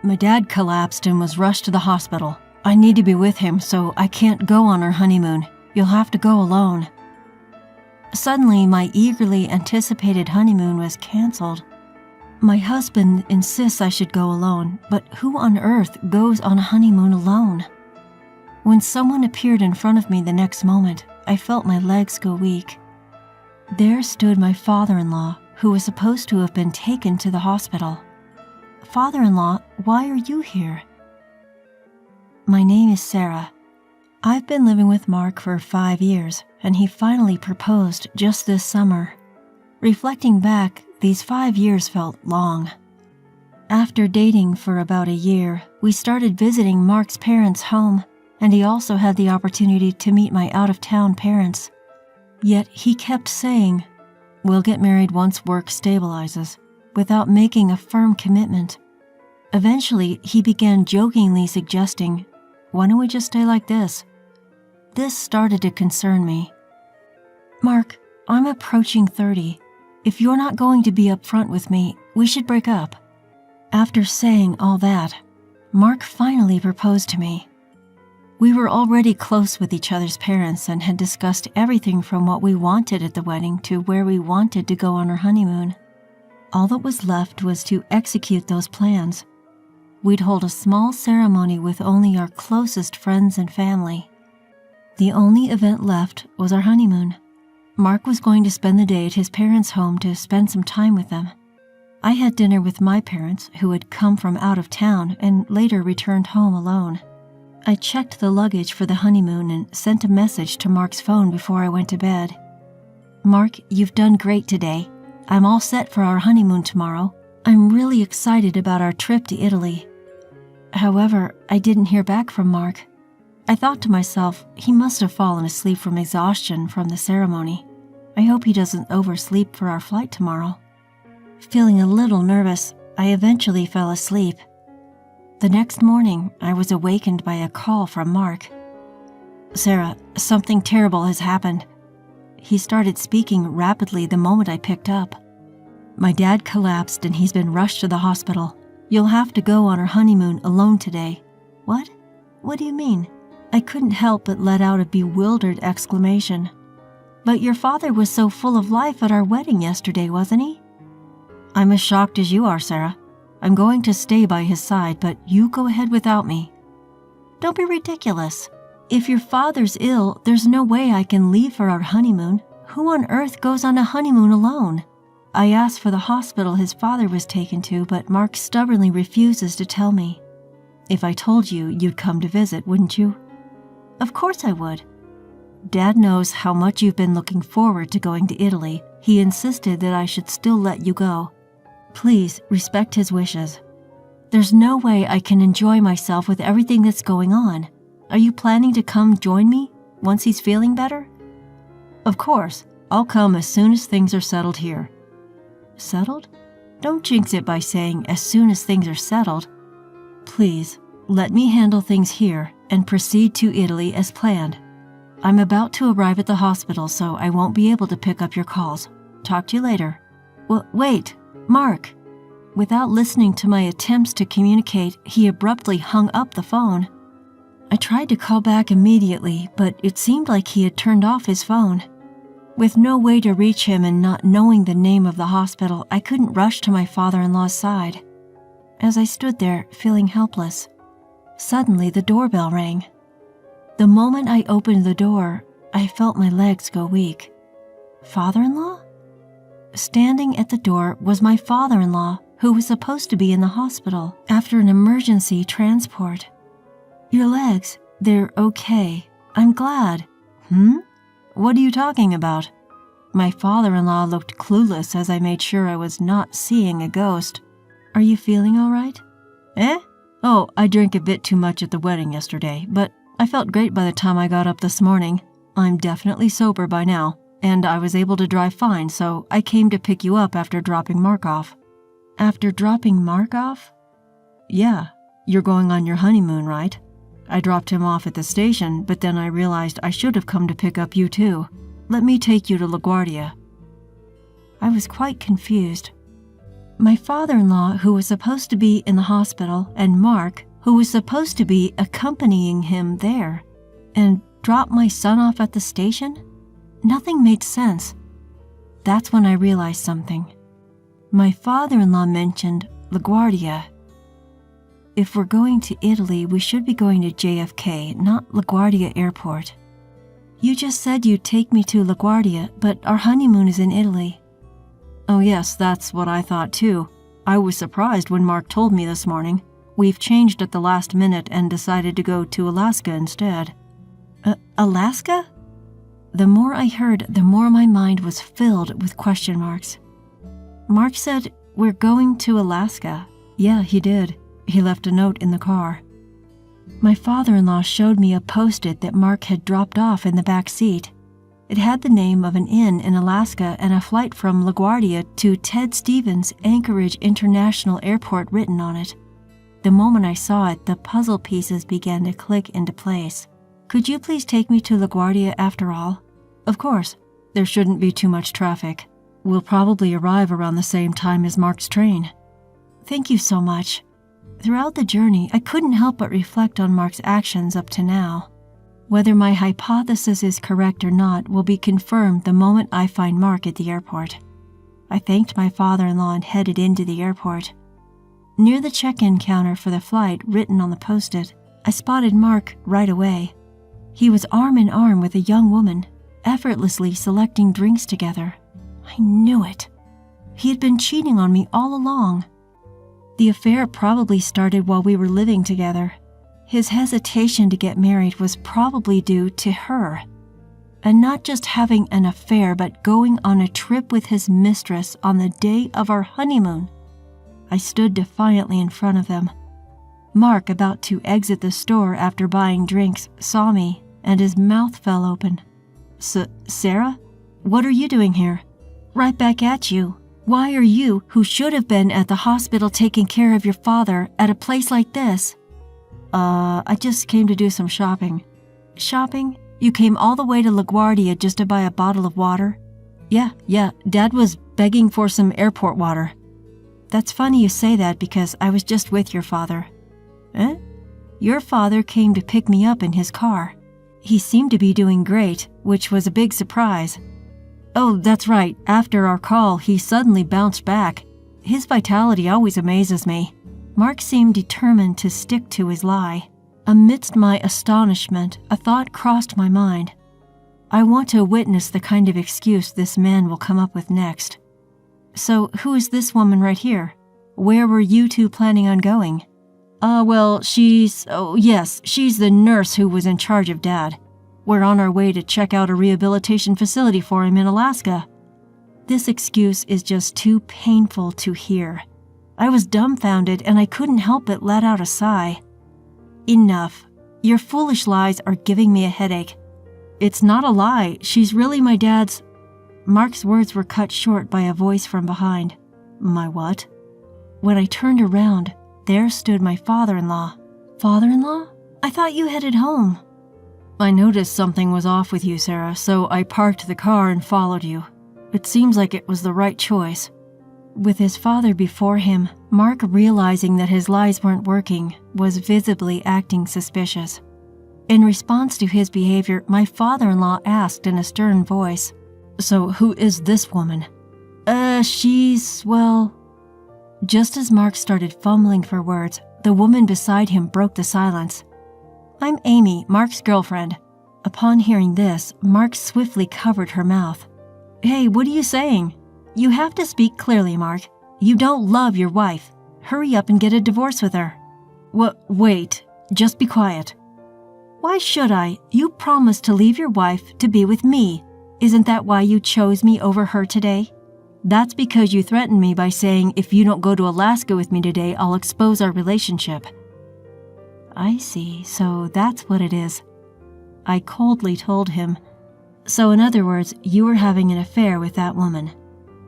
My dad collapsed and was rushed to the hospital. I need to be with him, so I can't go on our honeymoon. You'll have to go alone. Suddenly, my eagerly anticipated honeymoon was canceled. My husband insists I should go alone, but who on earth goes on a honeymoon alone? When someone appeared in front of me the next moment, I felt my legs go weak. There stood my father-in-law, who was supposed to have been taken to the hospital. Father-in-law, why are you here? My name is Sarah. I've been living with Mark for 5 years, and he finally proposed just this summer. Reflecting back, these 5 years felt long. After dating for about a year, we started visiting Mark's parents' home, and he also had the opportunity to meet my out-of-town parents. Yet he kept saying, "We'll get married once work stabilizes," without making a firm commitment. Eventually, he began jokingly suggesting, "Why don't we just stay like this?" This started to concern me. "Mark, I'm approaching 30. If you're not going to be upfront with me, we should break up." After saying all that, Mark finally proposed to me. We were already close with each other's parents and had discussed everything from what we wanted at the wedding to where we wanted to go on our honeymoon. All that was left was to execute those plans. We'd hold a small ceremony with only our closest friends and family. The only event left was our honeymoon. Mark was going to spend the day at his parents' home to spend some time with them. I had dinner with my parents, who had come from out of town and later returned home alone. I checked the luggage for the honeymoon and sent a message to Mark's phone before I went to bed. "Mark, you've done great today. I'm all set for our honeymoon tomorrow. I'm really excited about our trip to Italy." However, I didn't hear back from Mark. I thought to myself, he must have fallen asleep from exhaustion from the ceremony. I hope he doesn't oversleep for our flight tomorrow. Feeling a little nervous, I eventually fell asleep. The next morning, I was awakened by a call from Mark. "Sarah, something terrible has happened." He started speaking rapidly the moment I picked up. "My dad collapsed and he's been rushed to the hospital. You'll have to go on our honeymoon alone today." "What? What do you mean?" I couldn't help but let out a bewildered exclamation. "But your father was so full of life at our wedding yesterday, wasn't he?" "I'm as shocked as you are, Sarah. I'm going to stay by his side, but you go ahead without me." "Don't be ridiculous. If your father's ill, there's no way I can leave for our honeymoon. Who on earth goes on a honeymoon alone?" I asked for the hospital his father was taken to, but Mark stubbornly refuses to tell me. "If I told you, you'd come to visit, wouldn't you?" "Of course I would." "Dad knows how much you've been looking forward to going to Italy. He insisted that I should still let you go. Please respect his wishes. There's no way I can enjoy myself with everything that's going on. Are you planning to come join me once he's feeling better?" "Of course. I'll come as soon as things are settled here." "Settled? Don't jinx it by saying as soon as things are settled. Please, let me handle things here and proceed to Italy as planned. I'm about to arrive at the hospital, so I won't be able to pick up your calls. Talk to you later." Wait, Mark." Without listening to my attempts to communicate, he abruptly hung up the phone. I tried to call back immediately, but it seemed like he had turned off his phone. With no way to reach him and not knowing the name of the hospital, I couldn't rush to my father-in-law's side. As I stood there, feeling helpless, suddenly the doorbell rang. The moment I opened the door, I felt my legs go weak. Father-in-law? Standing at the door was my father-in-law, who was supposed to be in the hospital after an emergency transport. "Your legs, they're okay. I'm glad." What are you talking about?" My father-in-law looked clueless as I made sure I was not seeing a ghost. "Are you feeling all right?" "Eh? Oh, I drank a bit too much at the wedding yesterday, but I felt great by the time I got up this morning. I'm definitely sober by now, and I was able to drive fine, so I came to pick you up after dropping Mark off." "After dropping Mark off?" "Yeah, you're going on your honeymoon, right? I dropped him off at the station, but then I realized I should have come to pick up you too. Let me take you to LaGuardia." I was quite confused. My father-in-law, who was supposed to be in the hospital, and Mark, who was supposed to be accompanying him there, and drop my son off at the station? Nothing made sense. That's when I realized something. My father-in-law mentioned LaGuardia. If we're going to Italy, we should be going to JFK, not LaGuardia Airport. You just said you'd take me to LaGuardia, but our honeymoon is in Italy. Oh yes, that's what I thought too. I was surprised when Mark told me this morning. We've changed at the last minute and decided to go to Alaska instead. Alaska? The more I heard, the more my mind was filled with question marks. Mark said, "We're going to Alaska." Yeah, he did. He left a note in the car. My father-in-law showed me a post-it that Mark had dropped off in the back seat. It had the name of an inn in Alaska and a flight from LaGuardia to Ted Stevens Anchorage International Airport written on it. The moment I saw it, the puzzle pieces began to click into place. Could you please take me to LaGuardia after all? Of course. There shouldn't be too much traffic. We'll probably arrive around the same time as Mark's train. Thank you so much. Throughout the journey, I couldn't help but reflect on Mark's actions up to now. Whether my hypothesis is correct or not will be confirmed the moment I find Mark at the airport. I thanked my father-in-law and headed into the airport. Near the check-in counter for the flight written on the post-it, I spotted Mark right away. He was arm in arm with a young woman, effortlessly selecting drinks together. I knew it. He had been cheating on me all along. The affair probably started while we were living together. His hesitation to get married was probably due to her. And not just having an affair, but going on a trip with his mistress on the day of our honeymoon. I stood defiantly in front of them. Mark, about to exit the store after buying drinks, saw me, and his mouth fell open. Sarah? What are you doing here? Right back at you. Why are you, who should have been at the hospital taking care of your father, at a place like this? I just came to do some shopping. Shopping? You came all the way to LaGuardia just to buy a bottle of water? Yeah, Dad was begging for some airport water. That's funny you say that because I was just with your father. Eh? Your father came to pick me up in his car. He seemed to be doing great, which was a big surprise. Oh, that's right. After our call, he suddenly bounced back. His vitality always amazes me. Mark seemed determined to stick to his lie. Amidst my astonishment, a thought crossed my mind. I want to witness the kind of excuse this man will come up with next. So, who is this woman right here? Where were you two planning on going? She's the nurse who was in charge of Dad. We're on our way to check out a rehabilitation facility for him in Alaska. This excuse is just too painful to hear. I was dumbfounded and I couldn't help but let out a sigh. Enough. Your foolish lies are giving me a headache. It's not a lie. She's really my dad's... Mark's words were cut short by a voice from behind. My what? When I turned around, there stood my father-in-law. Father-in-law? I thought you headed home. I noticed something was off with you, Sarah, so I parked the car and followed you. It seems like it was the right choice. With his father before him, Mark, realizing that his lies weren't working, was visibly acting suspicious. In response to his behavior, my father-in-law asked in a stern voice, So who is this woman? Just as Mark started fumbling for words, the woman beside him broke the silence. I'm Amy, Mark's girlfriend. Upon hearing this, Mark swiftly covered her mouth. Hey, what are you saying? You have to speak clearly, Mark. You don't love your wife. Hurry up and get a divorce with her. Wait, just be quiet. Why should I? You promised to leave your wife to be with me. Isn't that why you chose me over her today? That's because you threatened me by saying if you don't go to Alaska with me today, I'll expose our relationship. I see, so that's what it is. I coldly told him. So in other words, you were having an affair with that woman.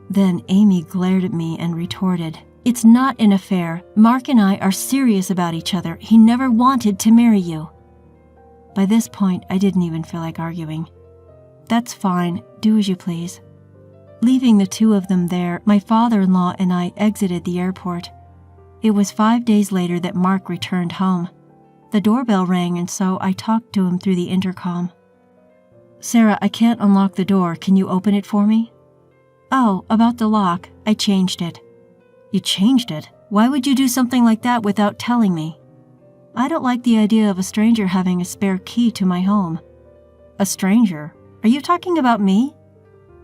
Then Amy glared at me and retorted, It's not an affair. Mark and I are serious about each other. He never wanted to marry you. By this point, I didn't even feel like arguing. That's fine. Do as you please. Leaving the two of them there, my father-in-law and I exited the airport. It was 5 days later that Mark returned home. The doorbell rang, and so I talked to him through the intercom. "Sarah, I can't unlock the door. Can you open it for me?" "Oh, about the lock. I changed it." "You changed it? Why would you do something like that without telling me?" "I don't like the idea of a stranger having a spare key to my home." "A stranger? Are you talking about me?"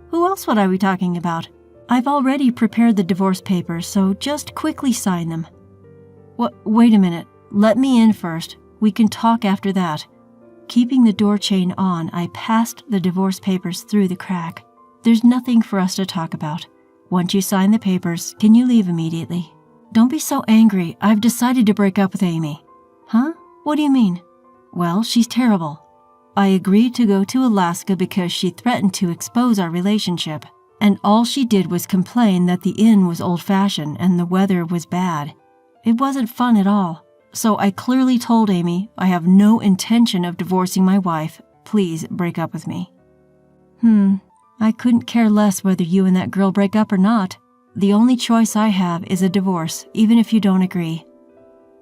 "Who else would I be talking about? I've already prepared the divorce papers, so just quickly sign them." Wait a minute. Let me in first. We can talk after that." Keeping the door chain on, I passed the divorce papers through the crack. "There's nothing for us to talk about. Once you sign the papers, can you leave immediately?" "Don't be so angry. I've decided to break up with Amy." "Huh? What do you mean?" "Well, she's terrible. I agreed to go to Alaska because she threatened to expose our relationship, and all she did was complain that the inn was old-fashioned and the weather was bad. It wasn't fun at all. So I clearly told Amy, I have no intention of divorcing my wife. Please break up with me." I couldn't care less whether you and that girl break up or not. The only choice I have is a divorce, even if you don't agree."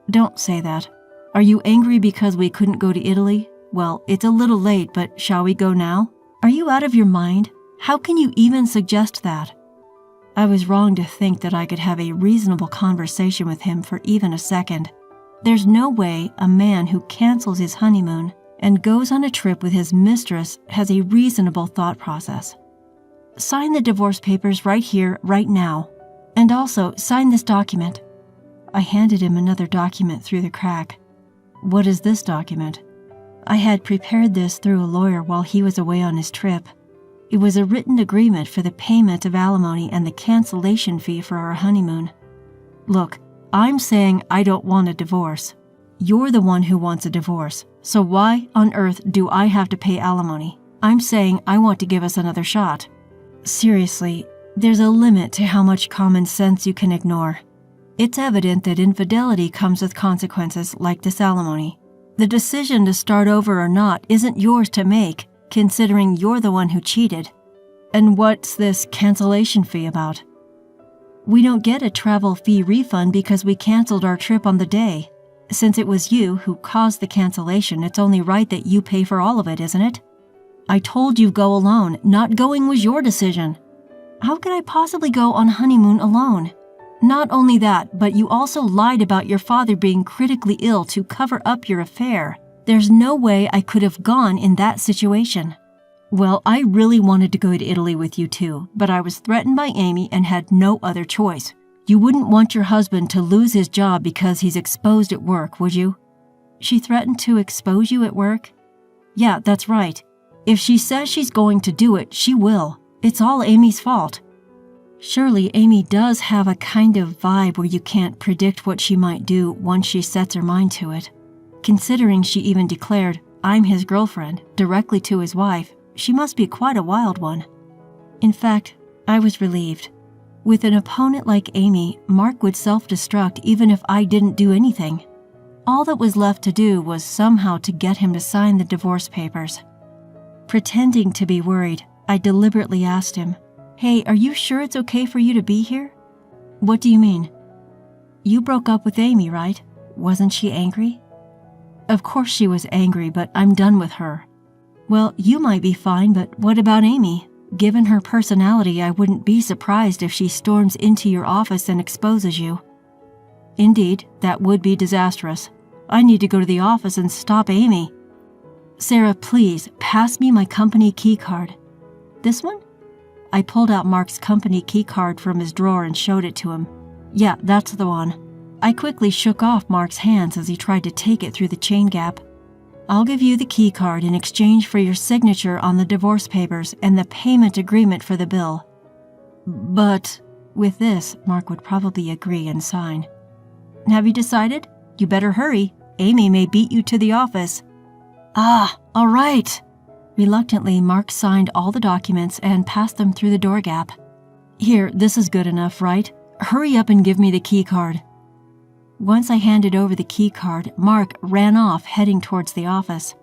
"Don't say that. Are you angry because we couldn't go to Italy? Well, it's a little late, but shall we go now? Are you out of your mind? How can you even suggest that?" I was wrong to think that I could have a reasonable conversation with him for even a second. There's no way a man who cancels his honeymoon and goes on a trip with his mistress has a reasonable thought process. "Sign the divorce papers right here, right now. And also, sign this document." I handed him another document through the crack. "What is this document?" I had prepared this through a lawyer while he was away on his trip. It was a written agreement for the payment of alimony and the cancellation fee for our honeymoon. "Look, I'm saying I don't want a divorce. You're the one who wants a divorce, so why on earth do I have to pay alimony? I'm saying I want to give us another shot." Seriously, there's a limit to how much common sense you can ignore. It's evident that infidelity comes with consequences like this alimony. The decision to start over or not isn't yours to make, considering you're the one who cheated. And what's this cancellation fee about? We don't get a travel fee refund because we canceled our trip on the day. Since it was you who caused the cancellation, it's only right that you pay for all of it, isn't it? I told you go alone. Not going was your decision. How could I possibly go on honeymoon alone? Not only that, but you also lied about your father being critically ill to cover up your affair. There's no way I could have gone in that situation. Well, I really wanted to go to Italy with you too, but I was threatened by Amy and had no other choice. You wouldn't want your husband to lose his job because he's exposed at work, would you? She threatened to expose you at work? Yeah, that's right. If she says she's going to do it, she will. It's all Amy's fault. Surely Amy does have a kind of vibe where you can't predict what she might do once she sets her mind to it. Considering she even declared, "I'm his girlfriend," directly to his wife, she must be quite a wild one. In fact, I was relieved. With an opponent like Amy, Mark would self-destruct even if I didn't do anything. All that was left to do was somehow to get him to sign the divorce papers. Pretending to be worried, I deliberately asked him, "Hey, are you sure it's okay for you to be here?" "What do you mean?" "You broke up with Amy, right? Wasn't she angry?" "Of course she was angry, but I'm done with her." "Well, you might be fine, but what about Amy? Given her personality, I wouldn't be surprised if she storms into your office and exposes you." "Indeed, that would be disastrous. I need to go to the office and stop Amy." "Sarah, please, pass me my company key card." "This one?" I pulled out Mark's company key card from his drawer and showed it to him. "Yeah, that's the one." I quickly shook off Mark's hands as he tried to take it through the chain gap. "I'll give you the key card in exchange for your signature on the divorce papers and the payment agreement for the bill." "But..." With this, Mark would probably agree and sign. "Have you decided? You better hurry. Amy may beat you to the office." "Ah, all right." Reluctantly, Mark signed all the documents and passed them through the door gap. "Here, this is good enough, right? Hurry up and give me the key card." Once I handed over the key card, Mark ran off, heading towards the office.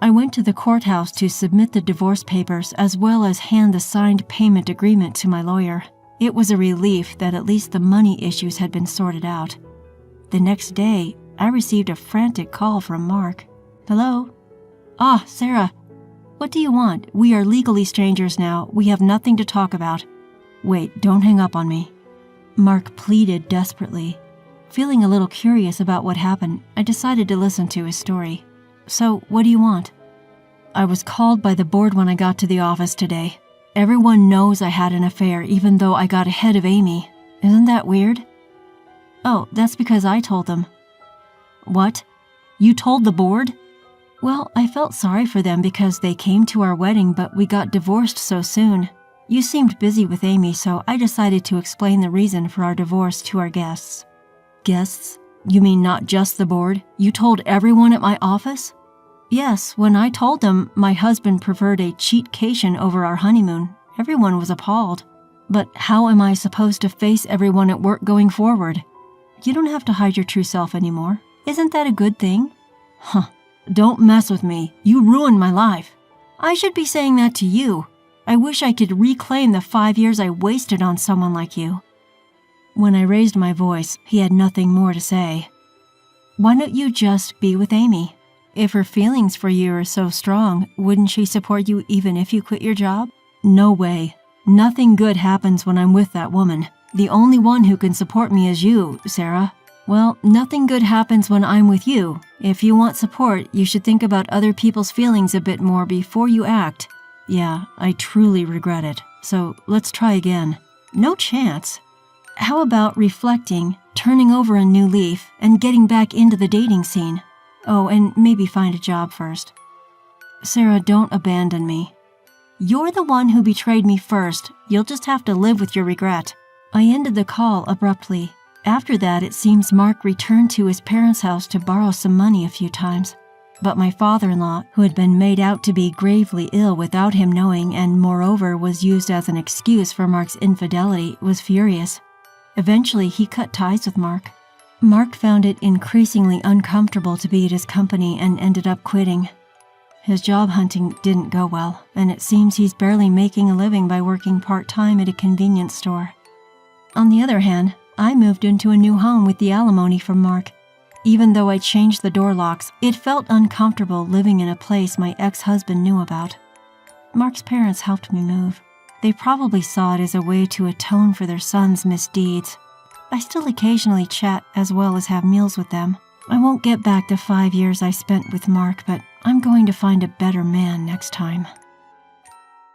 I went to the courthouse to submit the divorce papers as well as hand the signed payment agreement to my lawyer. It was a relief that at least the money issues had been sorted out. The next day, I received a frantic call from Mark. "Hello?" "Ah, Sarah. What do you want? We are legally strangers now. We have nothing to talk about." "Wait, don't hang up on me." Mark pleaded desperately. Feeling a little curious about what happened, I decided to listen to his story. "So, what do you want?" "I was called by the board when I got to the office today. Everyone knows I had an affair even though I got ahead of Amy. Isn't that weird?" "Oh, that's because I told them." "What? You told the board?" "Well, I felt sorry for them because they came to our wedding but we got divorced so soon. You seemed busy with Amy, so I decided to explain the reason for our divorce to our guests." "Guests? You mean not just the board? You told everyone at my office?" "Yes, when I told them my husband preferred a cheatcation over our honeymoon, everyone was appalled. But how am I supposed to face everyone at work going forward?" "You don't have to hide your true self anymore. Isn't that a good thing?" "Huh. Don't mess with me. You ruined my life." "I should be saying that to you. I wish I could reclaim the 5 years I wasted on someone like you." When I raised my voice, he had nothing more to say. "Why don't you just be with Amy? If her feelings for you are so strong, wouldn't she support you even if you quit your job?" "No way. Nothing good happens when I'm with that woman. The only one who can support me is you, Sarah." "Well, nothing good happens when I'm with you. If you want support, you should think about other people's feelings a bit more before you act." "Yeah, I truly regret it. So let's try again." "No chance. How about reflecting, turning over a new leaf, and getting back into the dating scene? Oh, and maybe find a job first." "Sarah, don't abandon me." "You're the one who betrayed me first. You'll just have to live with your regret." I ended the call abruptly. After that, it seems Mark returned to his parents' house to borrow some money a few times. But my father-in-law, who had been made out to be gravely ill without him knowing and moreover was used as an excuse for Mark's infidelity, was furious. Eventually, he cut ties with Mark. Mark found it increasingly uncomfortable to be at his company and ended up quitting. His job hunting didn't go well, and it seems he's barely making a living by working part-time at a convenience store. On the other hand, I moved into a new home with the alimony from Mark. Even though I changed the door locks, it felt uncomfortable living in a place my ex-husband knew about. Mark's parents helped me move. They probably saw it as a way to atone for their son's misdeeds. I still occasionally chat as well as have meals with them. I won't get back the 5 years I spent with Mark, but I'm going to find a better man next time.